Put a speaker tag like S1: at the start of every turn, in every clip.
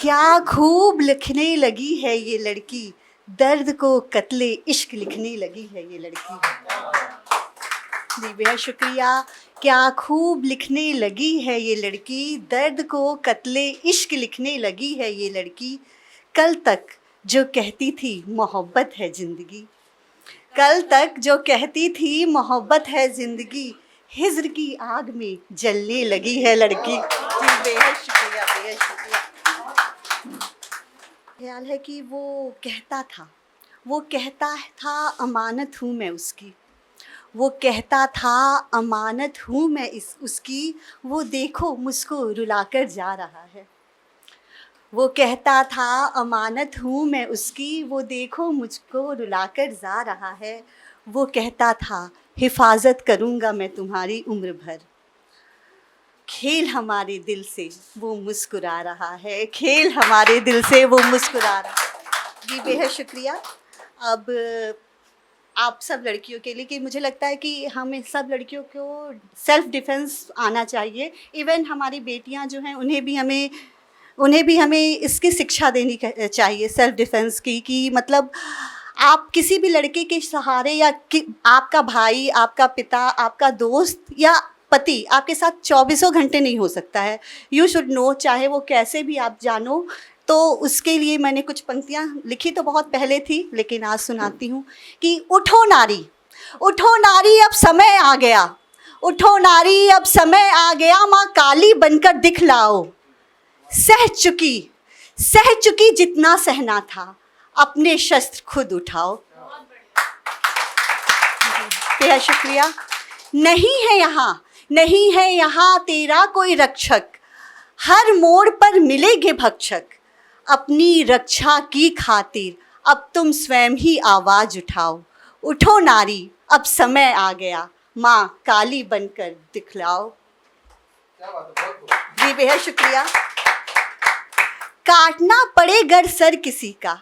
S1: क्या खूब लिखने लगी है ये लड़की, दर्द को कत्ले इश्क लिखने लगी है ये लड़की। जी बेहद शुक्रिया। क्या खूब लिखने लगी है ये लड़की, दर्द को कत्ले इश्क लिखने लगी है ये लड़की। कल तक जो कहती थी मोहब्बत है ज़िंदगी, कल तक जो कहती थी मोहब्बत है ज़िंदगी, हिज्र की आग में जलने लगी है लड़की। जी बेहद शुक्रिया, बेहद शुक्रिया। ख्याल है कि वो कहता था अमानत हूँ मैं उसकी, वो कहता था अमानत हूँ मैं उसकी, वो देखो मुझको रुलाकर जा रहा है। वो कहता था अमानत हूँ मैं उसकी, वो देखो मुझको रुलाकर जा रहा है। वो कहता था हिफाजत करूँगा मैं तुम्हारी उम्र भर, खेल हमारे दिल से वो मुस्कुरा रहा है, खेल हमारे दिल से वो मुस्कुरा रहा है। जी बेहद शुक्रिया। अब आप सब लड़कियों के लिए, कि मुझे लगता है कि हमें सब लड़कियों को सेल्फ़ डिफेंस आना चाहिए। इवन हमारी बेटियां जो हैं उन्हें भी हमें इसकी शिक्षा देनी चाहिए सेल्फ़ डिफेंस की, कि मतलब आप किसी भी लड़के के सहारे या कि आपका भाई, आपका पिता, आपका दोस्त या पति आपके साथ 24 घंटे नहीं हो सकता है। यू शुड नो, चाहे वो कैसे भी आप जानो। तो उसके लिए मैंने कुछ पंक्तियाँ लिखी तो बहुत पहले थी, लेकिन आज सुनाती हूँ कि उठो नारी, उठो नारी अब समय आ गया, उठो नारी अब समय आ गया, माँ काली बनकर दिखलाओ। सह चुकी जितना सहना था, अपने शस्त्र खुद उठाओ। बेहद शुक्रिया। नहीं है यहाँ तेरा कोई रक्षक, हर मोड़ पर मिलेंगे भक्षक, अपनी रक्षा की खातिर अब तुम स्वयं ही आवाज़ उठाओ। उठो नारी अब समय आ गया, माँ काली बनकर दिखलाओ। जी बेहद शुक्रिया। काटना पड़े गर सर किसी का,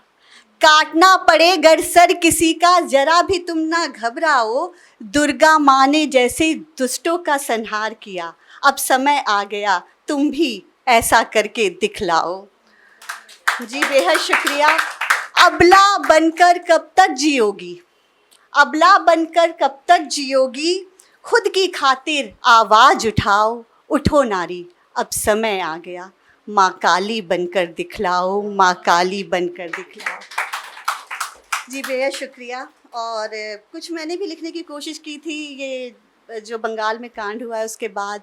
S1: काटना पड़े गर सर किसी का, जरा भी तुम ना घबराओ। दुर्गा माँ ने जैसे दुष्टों का संहार किया, अब समय आ गया तुम भी ऐसा करके दिखलाओ। जी बेहद शुक्रिया। अबला बनकर कब तक जियोगी, अबला बनकर कब तक जियोगी, खुद की खातिर आवाज़ उठाओ। उठो नारी अब समय आ गया, माँ काली बनकर दिखलाओ, माँ काली बनकर दिखलाओ। जी बेहद शुक्रिया। और कुछ मैंने भी लिखने की कोशिश की थी, ये जो बंगाल में कांड हुआ है उसके बाद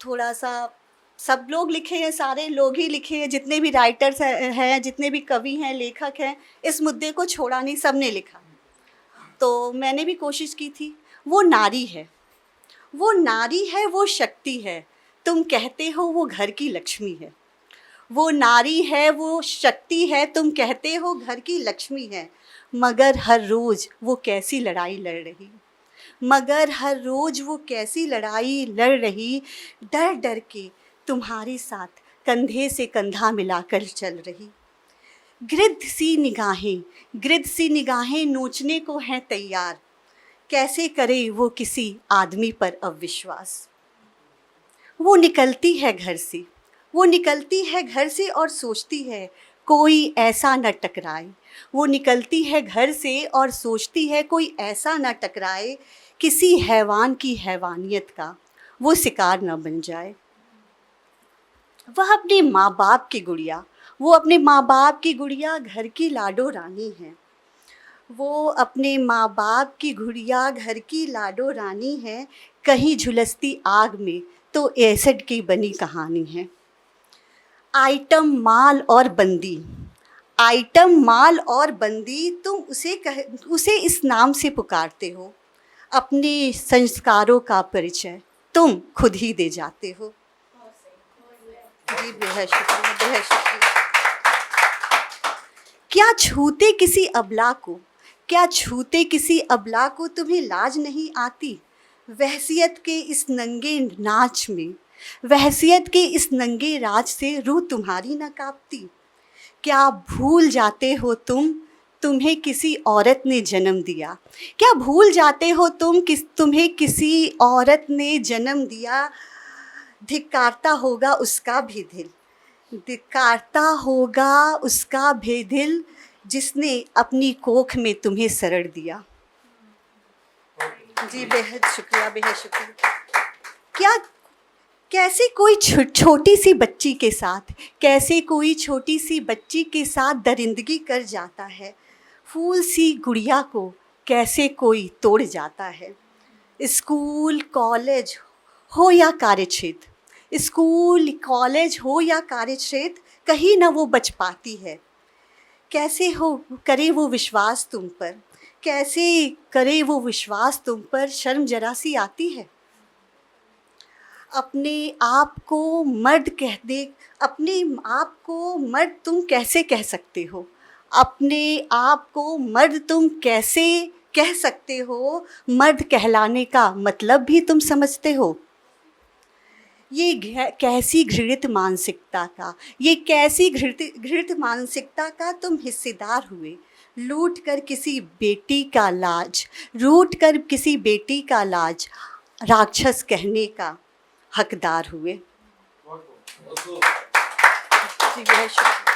S1: थोड़ा सा सब लोग लिखे हैं, सारे लोग ही लिखे हैं, जितने भी राइटर्स हैं, जितने भी कवि हैं, लेखक हैं, इस मुद्दे को छोड़ा नहीं, सब ने लिखा। तो मैंने भी कोशिश की थी। वो नारी है, वो नारी है, वो शक्ति है, तुम कहते हो वो घर की लक्ष्मी है। वो नारी है, वो शक्ति है, तुम कहते हो घर की लक्ष्मी है, मगर हर रोज़ वो कैसी लड़ाई लड़ रही, मगर हर रोज़ वो कैसी लड़ाई लड़ रही, डर डर के तुम्हारे साथ कंधे से कंधा मिलाकर चल रही। गिद्ध सी निगाहें नोचने को हैं तैयार, कैसे करे वो किसी आदमी पर अब विश्वास। वो निकलती है घर से, वो निकलती है घर से और सोचती है कोई ऐसा न टकराए। वो निकलती है घर से और सोचती है कोई ऐसा न टकराए, किसी हैवान की हैवानियत का वो शिकार न बन जाए। वह अपने माँ बाप की गुड़िया, वो अपने माँ बाप की गुड़िया घर की लाडो रानी है। वो अपने माँ बाप की गुड़िया घर की लाडो रानी है, कहीं झुलसती आग में तो एसिड की बनी कहानी है। आइटम माल और बंदी, आइटम माल और बंदी, तुम उसे इस नाम से पुकारते हो, अपने संस्कारों का परिचय तुम खुद ही दे जाते हो। जी बेहद शुक्रिया, बेहद शुक्रिया। क्या छूते किसी अबला को, क्या छूते किसी अबला को तुम्हें लाज नहीं आती, वहसियत के इस नंगे नाच में, वहसियत के इस नंगे राज से रूह तुम्हारी न कांपती। क्या भूल जाते हो तुम्हें किसी औरत ने जन्म दिया, क्या भूल जाते हो तुम्हें किसी औरत ने जन्म दिया, धिक्कारता होगा उसका भी दिल, धिक्कारता होगा उसका बेदिल जिसने अपनी कोख में तुम्हें शरण दिया। जी बेहद शुक्रिया, बेहद शुक्रिया। क्या कैसे कोई छोटी सी बच्ची के साथ, कैसे कोई छोटी सी बच्ची के साथ दरिंदगी कर जाता है, फूल सी गुड़िया को कैसे कोई तोड़ जाता है। स्कूल कॉलेज हो या कार्यक्षेत्र, स्कूल कॉलेज हो या कार्यक्षेत्र, कहीं ना वो बच पाती है। कैसे हो करे वो विश्वास तुम पर, कैसे करे वो विश्वास तुम पर, शर्म जरा सी आती है। अपने आप को मर्द कह दे, अपने आप को मर्द तुम कैसे कह सकते हो, अपने आप को मर्द तुम कैसे कह सकते हो, मर्द कहलाने का मतलब भी तुम समझते हो। ये कैसी घृणित मानसिकता का, ये कैसी घृणित मानसिकता का तुम हिस्सेदार हुए। लूट कर किसी बेटी का लाज, लूट कर किसी बेटी का लाज, राक्षस कहने का हकदार हुए। जी बहुत शुक्रिया।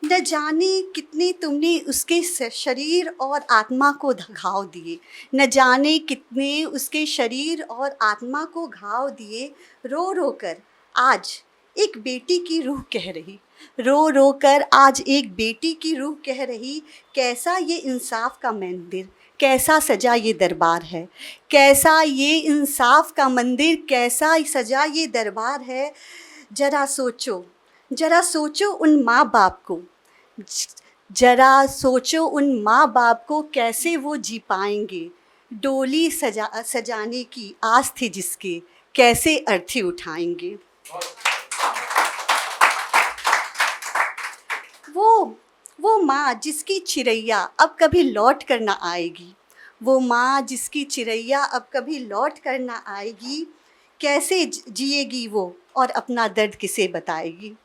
S1: न जाने कितने तुमने उसके शरीर और आत्मा को घाव दिए, न जाने कितने उसके शरीर और आत्मा को घाव दिए। रो रो कर आज एक बेटी की रूह कह रही, रो रो कर आज एक बेटी की रूह कह रही, कैसा ये इंसाफ का मंदिर, कैसा सजा ये दरबार है, कैसा ये इंसाफ का मंदिर, कैसा सजा ये दरबार है। जरा सोचो, जरा सोचो उन माँ बाप को, जरा सोचो उन माँ बाप को, कैसे वो जी पाएंगे। डोली सजाने की आस थी जिसके, कैसे अर्थी उठाएंगे। वो माँ जिसकी चिरैया अब कभी लौट कर ना आएगी, वो माँ जिसकी चिरैया अब कभी लौट कर ना आएगी, कैसे जिएगी वो और अपना दर्द किसे बताएगी।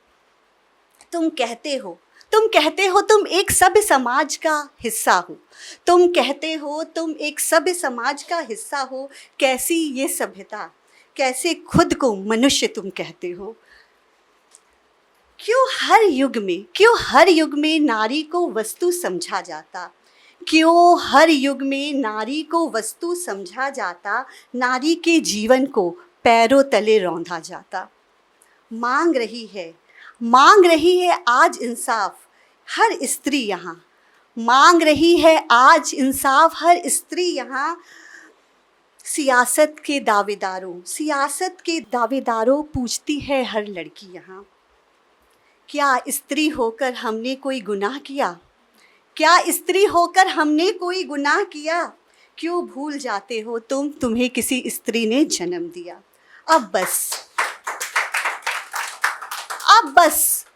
S1: तुम कहते हो तुम एक सभ्य समाज का हिस्सा हो, तुम कहते हो तुम एक सभ्य समाज का हिस्सा हो, कैसी ये सभ्यता, कैसे खुद को मनुष्य तुम कहते हो। क्यों हर युग में नारी को वस्तु समझा जाता, क्यों हर युग में नारी को वस्तु समझा जाता, नारी के जीवन को पैरों तले रौंदा जाता। मांग रही है आज इंसाफ हर स्त्री यहाँ, मांग रही है आज इंसाफ हर स्त्री यहाँ। सियासत के दावेदारों पूछती है हर लड़की यहाँ, क्या स्त्री होकर हमने कोई गुनाह किया, क्या स्त्री होकर हमने कोई गुनाह किया। क्यों भूल जाते हो तुम्हें किसी स्त्री ने जन्म दिया। अब बस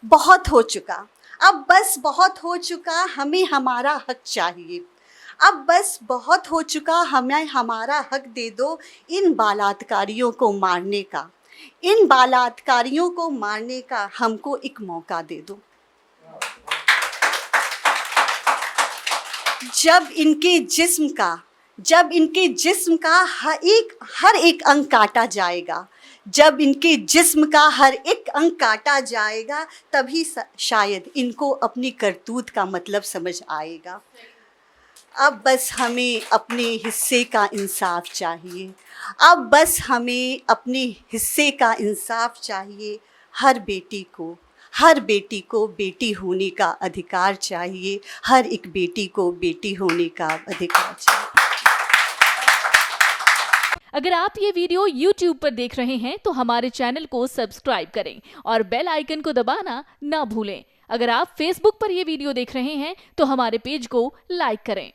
S1: बहुत हो चुका, हमें हमारा हक चाहिए। अब बस बहुत हो चुका, हमें हमारा हक दे दो। इन बलात्कारियों को मारने का हमको एक मौका दे दो। जब इनके जिस्म का हर एक अंग काटा जाएगा, जब इनके जिस्म का हर एक अंग काटा जाएगा, तभी शायद इनको अपनी करतूत का मतलब समझ आएगा। अब बस हमें अपने हिस्से का इंसाफ चाहिए, अब बस हमें अपने हिस्से का इंसाफ चाहिए। हर बेटी को बेटी होने का अधिकार चाहिए, हर एक बेटी को बेटी होने का अधिकार चाहिए।
S2: अगर आप ये वीडियो YouTube पर देख रहे हैं तो हमारे चैनल को सब्सक्राइब करें और बेल आइकन को दबाना ना भूलें। अगर आप Facebook पर ये वीडियो देख रहे हैं तो हमारे पेज को लाइक करें।